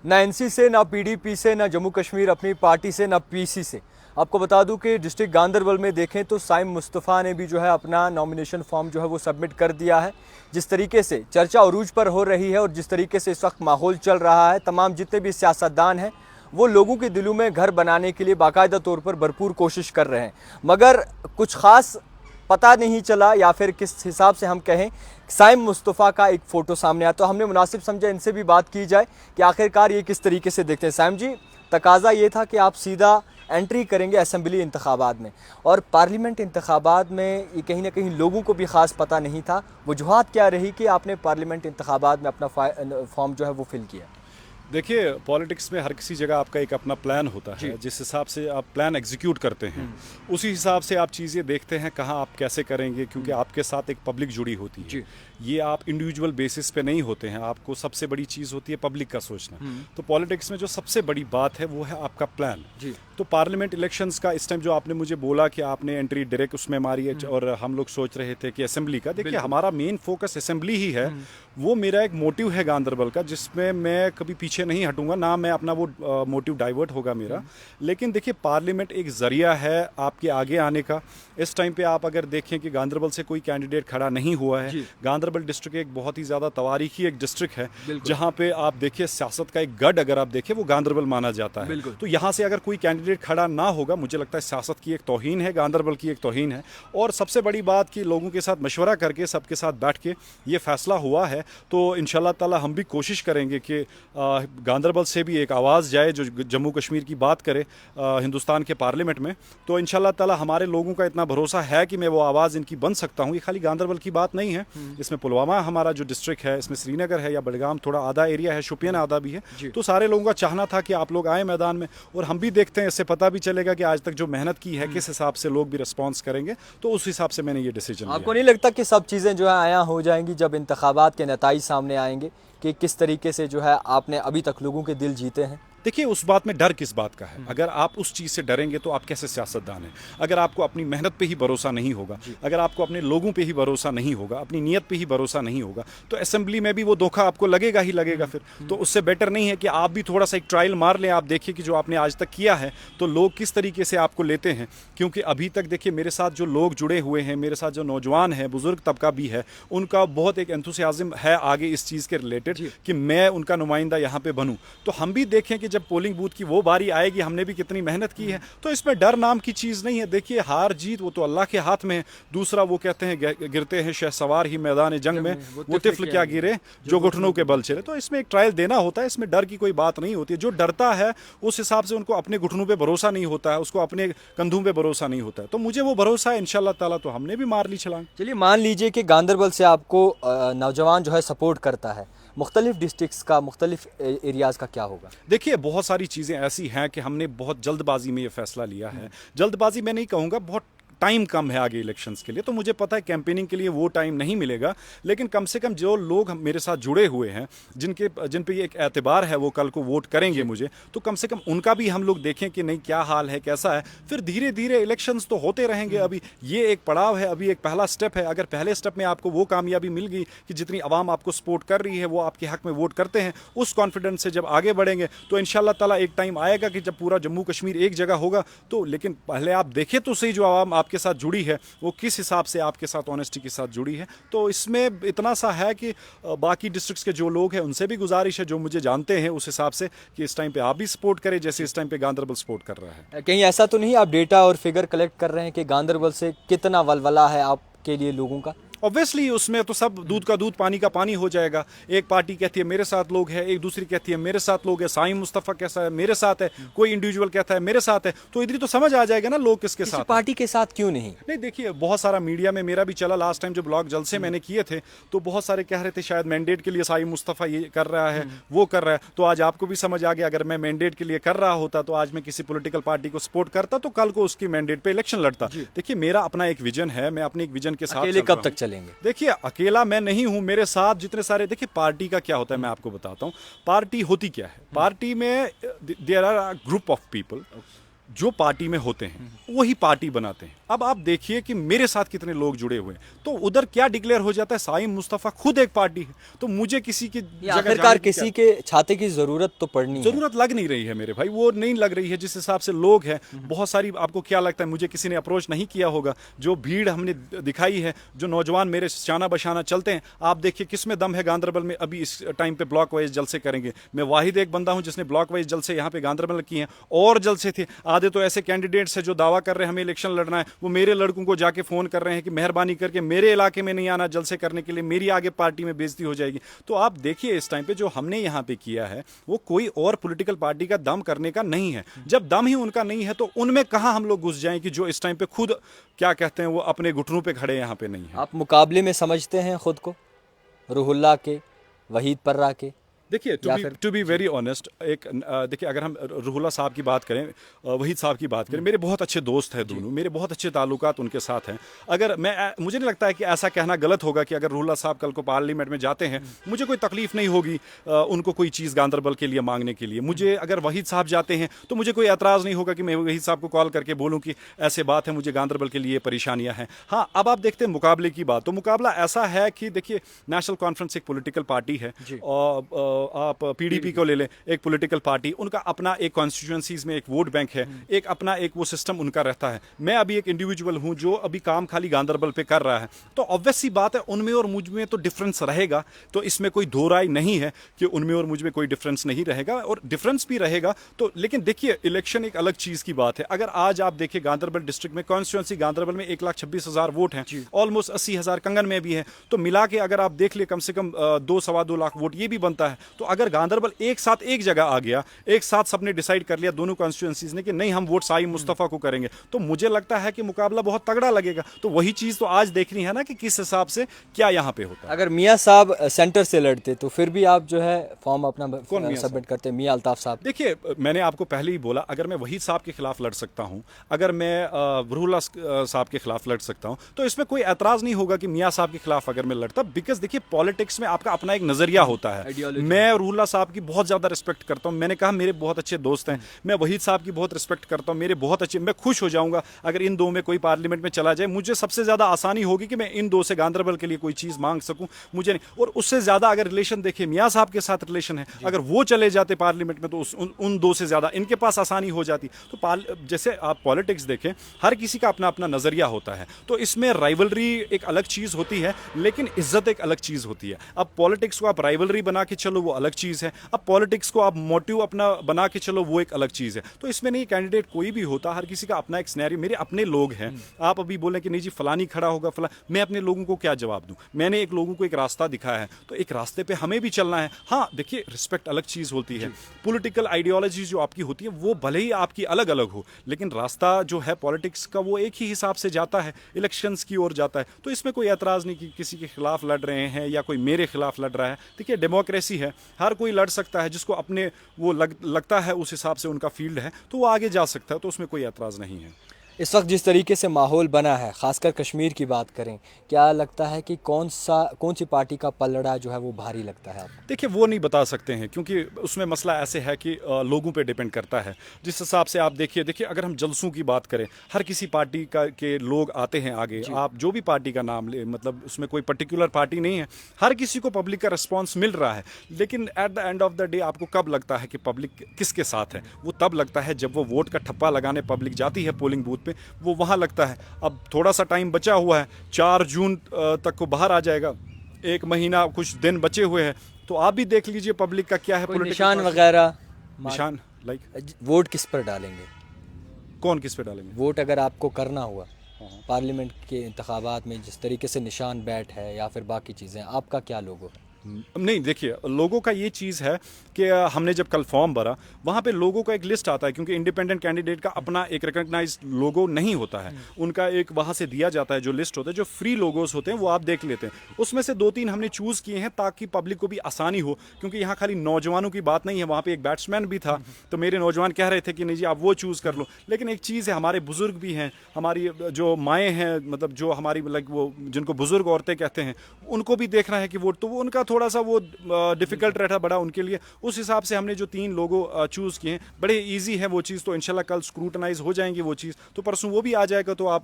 ना एनसी से, ना पीडीपी से, ना जम्मू कश्मीर अपनी पार्टी से, ना पीसी से। आपको बता दूं कि डिस्ट्रिक्ट गांदरबल में देखें तो साइम मुस्तफ़ा ने भी जो है अपना नॉमिनेशन फॉर्म जो है वो सबमिट कर दिया है। जिस तरीके से चर्चा उरूज पर हो रही है और जिस तरीके से इस वक्त माहौल चल रहा है, तमाम जितने भी सियासतदान हैं वो लोगों के दिलों में घर बनाने के लिए बाकायदा तौर पर भरपूर कोशिश कर रहे हैं, मगर कुछ ख़ास पता नहीं चला या फिर किस हिसाब से हम कहें साइम मुस्तफ़ा का एक फ़ोटो सामने आया, तो हमने मुनासिब समझा इनसे भी बात की जाए कि आखिरकार ये किस तरीके से देखते हैं। साइम जी, तकाजा ये था कि आप सीधा एंट्री करेंगे असेंबली इंतखाबात में, और पार्लियामेंट इंतखाबात में ये कहीं ना कहीं लोगों को भी ख़ास पता नहीं था। वजूहात क्या रही कि आपने पार्लियामेंट इंतखाबात में अपना फॉर्म जो है वो फिल किया? देखिए, पॉलिटिक्स में हर किसी जगह आपका एक अपना प्लान होता है। जिस हिसाब से आप प्लान एग्जीक्यूट करते हैं उसी हिसाब से आप चीज़ें देखते हैं कहाँ आप कैसे करेंगे, क्योंकि आपके साथ एक पब्लिक जुड़ी होती है। ये आप इंडिविजुअल बेसिस पे नहीं होते हैं, आपको सबसे बड़ी चीज़ होती है पब्लिक का सोचना। तो पॉलिटिक्स में जो सबसे बड़ी बात है वो है आपका प्लान। तो पार्लियामेंट इलेक्शंस का इस टाइम जो आपने मुझे बोला कि आपने एंट्री डायरेक्ट उसमें मारी है और हम लोग सोच रहे थे कि असेंबली का, देखिए हमारा मेन फोकस असेंबली ही है। वो मेरा एक मोटिव है गांदरबल का, जिसमें मैं कभी पीछे नहीं हटूंगा, ना मैं अपना वो मोटिव डाइवर्ट होगा मेरा। लेकिन देखिए, पार्लियामेंट एक जरिया है आपके आगे आने का। इस टाइम पे आप अगर देखें कि गांदरबल से कोई कैंडिडेट खड़ा नहीं हुआ है। गांदरबल डिस्ट्रिक्ट एक बहुत ही ज़्यादा तवारीखी एक डिस्ट्रिक्ट है, जहाँ पे आप देखिए सियासत का एक गढ़ अगर आप देखें वो गांदरबल माना जाता है। तो यहाँ से अगर कोई कैंडिडेट खड़ा ना होगा, मुझे लगता है सियासत की एक तौहीन है, गांदरबल की एक तौहीन है। और सबसे बड़ी बात कि लोगों के साथ मशवरा करके, सबके साथ बैठ के ये फैसला हुआ है। तो इंशाल्लाह ताला हम भी कोशिश करेंगे कि गांदरबल से भी एक आवाज़ जाए जो जम्मू कश्मीर की बात करे हिंदुस्तान के पार्लियामेंट में। तो इंशाल्लाह ताला हमारे लोगों का इतना भरोसा है कि मैं वो आवाज़ इनकी बन सकता हूँ। ये खाली गांदरबल की बात नहीं है, इसमें पुलवामा हमारा जो डिस्ट्रिक्ट है, इसमें श्रीनगर है या बडगाम थोड़ा आधा एरिया है, शोपियान आधा भी है। तो सारे लोगों का चाहना था कि आप लोग आए मैदान में, और हम भी देखते हैं, इससे पता भी चलेगा कि आज तक जो मेहनत की है किस हिसाब से लोग भी रिस्पॉन्स करेंगे। तो उस हिसाब से मैंने ये डिसीजन लिया। आपको नहीं लगता कि सब चीज़ें जो है आया हो जाएंगी जब इंतखाबात के नताइज सामने आएंगे कि किस तरीके से जो है आपने अभी तक लोगों के दिल जीते हैं? देखिए, उस बात में डर किस बात का है? अगर आप उस चीज़ से डरेंगे तो आप कैसे सियासतदान हैं? अगर आपको अपनी मेहनत पे ही भरोसा नहीं होगा, अगर आपको अपने लोगों पे ही भरोसा नहीं होगा, अपनी नीयत पे ही भरोसा नहीं होगा, तो असेंबली में भी वो धोखा आपको लगेगा ही लगेगा। फिर तो उससे बेटर नहीं है कि आप भी थोड़ा सा एक ट्रायल मार लें। आप देखिए कि जो आपने आज तक किया है तो लोग किस तरीके से आपको लेते हैं। क्योंकि अभी तक देखिए मेरे साथ जो लोग जुड़े हुए हैं, मेरे साथ जो नौजवान हैं, बुजुर्ग तबका भी है, उनका बहुत एक एंथुसियाज्म है आगे इस चीज़ के रिलेटेड कि मैं उनका नुमाइंदा यहाँ पे बनूँ। तो हम भी देखें कि जब पोलिंग बूथ की वो बारी आएगी, हमने भी कितनी मेहनत की है। तो इसमें डर नाम की चीज़ नहीं है। देखिए, हार जीत वो तो अल्लाह के हाथ में है। दूसरा वो कहते हैं गिरते हैं शहसवार ही मैदान जंग में, वो तिफल क्या गिरे जो घुटनों के बल चले। तो इसमें एक ट्रायल देना होता है, इसमें डर की कोई बात नहीं होती है। जो डरता है उस हिसाब से उनको अपने घुटनों पे भरोसा नहीं होता है, उसको अपने कंधों पे भरोसा नहीं होता है। तो मुझे वो भरोसा है इंशाल्लाह ताला, तो हमने भी मार ली छलांग। चलिए, मान लीजिए कि गांदरबल से आपको नौजवान जो है सपोर्ट करता है, मुख्तलिफ डिस्ट्रिक्ट्स का, मुख्तलिफ एरियाज़ का क्या होगा? देखिए, बहुत सारी चीज़ें ऐसी हैं कि हमने बहुत जल्दबाजी में ये फैसला लिया है। जल्दबाजी मैं नहीं कहूँगा, बहुत टाइम कम है आगे इलेक्शंस के लिए। तो मुझे पता है कैंपेनिंग के लिए वो टाइम नहीं मिलेगा, लेकिन कम से कम जो लोग मेरे साथ जुड़े हुए हैं, जिन पे एक एतबार है, वो कल को वोट करेंगे मुझे, तो कम से कम उनका भी हम लोग देखें कि नहीं क्या हाल है, कैसा है। फिर धीरे धीरे इलेक्शंस तो होते रहेंगे। अभी ये एक पड़ाव है, अभी एक पहला स्टेप है। अगर पहले स्टेप में आपको वो कामयाबी मिल गई कि जितनी आवाम आपको सपोर्ट कर रही है, वो आपके हक में वोट करते हैं, उस कॉन्फिडेंस से जब आगे बढ़ेंगे तो इंशाल्लाह ताला एक टाइम आएगा कि जब पूरा जम्मू कश्मीर एक जगह होगा। तो लेकिन पहले आप देखें तो सही, जो आवाम आपके साथ जुड़ी है वो किस हिसाब से आपके साथ ऑनेस्टी के साथ जुड़ी है। तो इसमें इतना सा है कि बाकी डिस्ट्रिक्ट्स के जो लोग हैं उनसे भी गुजारिश है, जो मुझे जानते हैं उस हिसाब से, कि इस टाइम पे आप भी सपोर्ट करें जैसे इस टाइम पे गांदरबल सपोर्ट कर रहा है। कहीं ऐसा तो नहीं आप डेटा और फिगर कलेक्ट कर रहे हैं कि गांदरबल से कितना वलवला है आपके लिए लोगों का? ऑब्वियसली उसमें तो सब दूध का दूध पानी का पानी हो जाएगा। एक पार्टी कहती है मेरे साथ लोग हैं, एक दूसरी कहती है मेरे साथ लोग हैं, साइम मुस्तफ़ा कैसा है मेरे साथ है, कोई इंडिविजुअल कहता है मेरे साथ है। तो इधर तो समझ आ जाएगा ना लोग किसके साथ। पार्टी के साथ क्यों नहीं? नहीं, देखिए, बहुत सारा मीडिया में मेरा भी चला लास्ट टाइम जो ब्लॉग जलसे मैंने किए थे, तो बहुत सारे कह रहे थे शायद मैंडेट के लिए साइम मुस्तफ़ा ये कर रहा है, वो कर रहा है। तो आज आपको भी समझ आ गया, अगर मैं मैंडेट के लिए कर रहा होता तो आज मैं किसी पॉलिटिकल पार्टी को सपोर्ट करता, तो कल को उसकी मैंडेट पे इलेक्शन लड़ता। देखिए, मेरा अपना एक विजन है, मैं अपने एक विजन के साथ। अकेले कब तक चलेंगे? देखिए, अकेला मैं नहीं हूं, मेरे साथ जितने सारे, देखिए पार्टी का क्या होता है मैं आपको बताता हूं। पार्टी होती क्या है? पार्टी में there are group of people जो पार्टी में होते हैं वही पार्टी बनाते हैं। अब आप देखिए कि मेरे साथ कितने लोग जुड़े हुए हैं, तो उधर क्या डिक्लेयर हो जाता है, साइम मुस्तफा खुद एक पार्टी है, तो मुझे किसी की जगह आखिरकार किसी के छाते की जरूरत तो पड़नी है। जरूरत लग नहीं रही है मेरे भाई, वो नहीं लग रही है जिस हिसाब से लोग हैं बहुत सारी। आपको क्या लगता है, मुझे किसी ने अप्रोच नहीं किया होगा, जो भीड़ हमने दिखाई है, जो नौजवान मेरे शाना बशाना चलते हैं, आप देखिए किसमें दम है गांधरबल में। अभी इस टाइम पे ब्लॉक वाइज जलसे करेंगे, मैं वाहिद एक बंदा हूं जिसने ब्लॉक वाइज जलसे यहाँ पे गांधरबल किए हैं, और जलसे थे। आधे तो ऐसे कैंडिडेट्स है जो दावा कर रहे हैं हमें इलेक्शन लड़ना है, वो मेरे लड़कों को जाके फोन कर रहे हैं कि मेहरबानी करके मेरे इलाके में नहीं आना जलसे करने के लिए, मेरी आगे पार्टी में बेइज्जती हो जाएगी। तो आप देखिए इस टाइम पे जो हमने यहाँ पे किया है वो कोई और पॉलिटिकल पार्टी का दम करने का नहीं है। जब दम ही उनका नहीं है तो उनमें कहां हम लोग घुस जाएं कि जो इस टाइम पे खुद क्या कहते हैं वो अपने घुटनों पे खड़े यहाँ पे नहीं है। आप मुकाबले में समझते हैं खुद को रुहुल्लाह के, वहीद पर्रा के? देखिए टू बी वेरी ऑनेस्ट, एक देखिए अगर हम रुहुल्लाह साहब की बात करें, वहीद साहब की बात करें, मेरे बहुत अच्छे दोस्त हैं दोनों, मेरे बहुत अच्छे ताल्लुकात उनके साथ हैं। अगर मुझे नहीं लगता है कि ऐसा कहना गलत होगा कि अगर रुहुल्लाह साहब कल को पार्लियामेंट में जाते हैं, मुझे कोई तकलीफ नहीं होगी उनको कोई चीज़ गांधरबल के लिए मांगने के लिए। मुझे अगर वहीद साहब जाते हैं तो मुझे कोई एतराज़ नहीं होगा कि मैं वहीद साहब को कॉल करके बोलूँ कि ऐसे बात है, मुझे गांधरबल के लिए परेशानियाँ हैं। हाँ, अब आप देखते हैं मुकाबले की बात, तो मुकाबला ऐसा है कि देखिए नेशनल कॉन्फ्रेंस एक पॉलिटिकल पार्टी है, और आप पीडीपी को ले लें, एक पॉलिटिकल पार्टी, उनका अपना एक कॉन्स्टिट्यूएंसीज में एक वोट बैंक है, एक अपना एक वो सिस्टम उनका रहता है। मैं अभी एक इंडिविजुअल हूं जो अभी काम खाली गांधरबल पे कर रहा है, तो ऑब्वियस सी बात है उनमें और मुझ में तो डिफरेंस रहेगा, तो इसमें कोई दो राय नहीं है कि उनमें और मुझ में कोई डिफरेंस नहीं रहेगा, और डिफरेंस भी रहेगा तो। लेकिन देखिए इलेक्शन एक अलग चीज की बात है। अगर आज आप देखिए गांधरबल डिस्ट्रिक्ट में, कॉन्स्टिट्यूएंसी गांधरबल में 1,26,000 वोट हैं, ऑलमोस्ट 80,000 कंगन में भी है, तो मिला के अगर आप देख ले कम से कम 2-2.25 लाख वोट ये भी बनता है। तो अगर गांधरबल एक साथ एक जगह आ गया, एक साथ सबने डिसाइड कर लिया दोनों कॉन्स्टिट्यूएंसीज ने कि नहीं हम वोट साइम मुस्तफा को करेंगे, तो मुझे लगता है कि मुकाबला बहुत तगड़ा लगेगा। तो वही चीज तो आज देखनी है ना कि किस हिसाब से क्या यहाँ पे होता है। अगर मियां साहब सेंटर से लड़ते तो फिर भी आप जो है फॉर्म अपना सबमिट करते? मियां अल्ताफ साहब। देखिए मैंने आपको पहले ही बोला, अगर मैं वहीद साहब के खिलाफ लड़ सकता हूं, अगर मैं रुहुल्लाह साहब के खिलाफ लड़ सकता हूं, तो इसमें कोई एतराज नहीं होगा कि मियां साहब के खिलाफ अगर मैं लड़ता, बिकॉज देखिए पॉलिटिक्स में आपका अपना एक नजरिया होता है। मैं रुहुल्लाह साहब की बहुत ज्यादा रिस्पेक्ट करता हूं, मैंने कहा मेरे बहुत अच्छे दोस्त हैं, मैं वहीद साहब की बहुत रिस्पेक्ट करता हूं, मेरे बहुत अच्छे, मैं खुश हो जाऊंगा अगर इन दो में कोई पार्लियामेंट में चला जाए। मुझे सबसे ज्यादा आसानी होगी कि मैं इन दो से गांधरबल के लिए कोई चीज मांग सकूं, मुझे नहीं। और उससे ज्यादा अगर रिलेशन देखिए मियां साहब के साथ रिलेशन है, अगर वो चले जाते पार्लियामेंट में तो उन दो से ज्यादा इनके पास आसानी हो जाती। तो जैसे आप पॉलिटिक्स देखें, हर किसी का अपना अपना नजरिया होता है, तो इसमें राइवलरी एक अलग चीज होती है, लेकिन इज्जत एक अलग चीज होती है। अब पॉलिटिक्स को आप राइवलरी बना के चलो वो अलग चीज है, अब पॉलिटिक्स को आप मोटिव अपना बना के चलो वो एक अलग चीज है। तो इसमें नहीं कैंडिडेट कोई भी होता, हर किसी का अपना एक सिनेरियो। मेरे अपने लोग हैं, आप अभी बोले कि नहीं जी फलानी खड़ा होगा फला, मैं अपने लोगों को क्या जवाब दूं? मैंने एक लोगों को एक रास्ता दिखाया है, तो एक रास्ते पे हमें भी चलना है। हाँ देखिए रिस्पेक्ट अलग चीज होती है, पॉलिटिकल आइडियोलॉजी जो आपकी होती है वो भले ही आपकी अलग अलग हो, लेकिन रास्ता जो है पॉलिटिक्स का वो एक ही हिसाब से जाता है, इलेक्शंस की ओर जाता है। तो इसमें कोई एतराज नहीं कि किसी के खिलाफ लड़ रहे हैं या कोई मेरे खिलाफ लड़ रहा है। देखिए डेमोक्रेसी है, हर कोई लड़ सकता है, जिसको अपने वो लगता है उस हिसाब से उनका फील्ड है तो वो आगे जा सकता है, तो उसमें कोई एतराज़ नहीं है। इस वक्त जिस तरीके से माहौल बना है, ख़ासकर कश्मीर की बात करें, क्या लगता है कि कौन सी पार्टी का पलड़ा जो है वो भारी लगता है आपको? देखिए वो नहीं बता सकते हैं, क्योंकि उसमें मसला ऐसे है कि लोगों पे डिपेंड करता है जिस हिसाब से आप देखिए अगर हम जलसों की बात करें, हर किसी पार्टी के लोग आते हैं आगे, आप जो भी पार्टी का नाम ले, मतलब उसमें कोई पर्टिकुलर पार्टी नहीं है, हर किसी को पब्लिक का रिस्पॉन्स मिल रहा है। लेकिन at the end of the day आपको कब लगता है कि पब्लिक किसके साथ है? वो तब लगता है जब वो वोट का ठप्पा लगाने पब्लिक जाती है पोलिंग बूथ पे, वो वहाँ लगता है। अब थोड़ा सा टाइम बचा हुआ है, 4 जून तक को बाहर आ जाएगा, 1 महीना कुछ दिन बचे हुए हैं, तो आप भी देख लीजिए पब्लिक का क्या है। निशान वगैरह, निशान लाइक वोट किस पर डालेंगे? कौन किस पे डालेंगे वोट? अगर आपको करना हुआ पार्लियामेंट के इंतखाबात में, जिस तरीके से निशान बैट है या फिर बाकी चीज़ें, आपका क्या लोगो है? नहीं देखिए लोगों का ये चीज़ है कि हमने जब कल फॉर्म भरा वहाँ पे लोगों का एक लिस्ट आता है, क्योंकि इंडिपेंडेंट कैंडिडेट का अपना एक रिकग्नाइज लोगो नहीं होता है, उनका एक वहाँ से दिया जाता है जो लिस्ट होता है, जो फ्री लोगोस होते हैं वो आप देख लेते हैं। उसमें से 2-3 हमने चूज़ किए हैं ताकि पब्लिक को भी आसानी हो, क्योंकि यहाँ खाली नौजवानों की बात नहीं है, वहाँ पर एक बैट्समैन भी था, तो मेरे नौजवान कह रहे थे कि नहीं जी आप वो चूज़ कर लो। लेकिन एक चीज़ है, हमारे बुज़ुर्ग भी हैं, हमारी जो माएँ हैं, मतलब जो हमारी लाइक वो जिनको बुज़ुर्ग औरतें कहते हैं, उनको भी देखना है कि वोट, तो वो उनका थोड़ा सा वो डिफ़िकल्ट रहता बड़ा उनके लिए। उस हिसाब से हमने जो 3 लोगो चूज़ किए हैं, बड़े ईजी है वो चीज़, तो इंशाल्लाह कल स्क्रूटनाइज हो जाएंगी वो चीज़, तो परसों वो भी आ जाएगा तो आप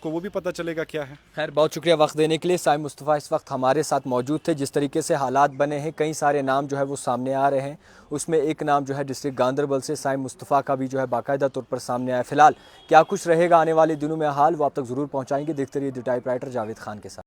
को वो भी पता चलेगा क्या है। खैर, बहुत शुक्रिया वक्त देने के लिए। साइम मुस्तफ़ा इस वक्त हमारे साथ मौजूद थे। जिस तरीके से हालात बने हैं, कई सारे नाम जो है वो सामने आ रहे हैं, उसमें एक नाम जो है डिस्ट्रिक्ट गांदरबल से साइम मुस्तफ़ा का भी जो है बाकायदा तौर पर सामने आया। फिलहाल क्या कुछ रहेगा आने वाले दिनों में हाल, वो आप तक ज़रूर पहुँचाएंगे। देखते रहिए द टाइपराइटर जावेद खान के साथ।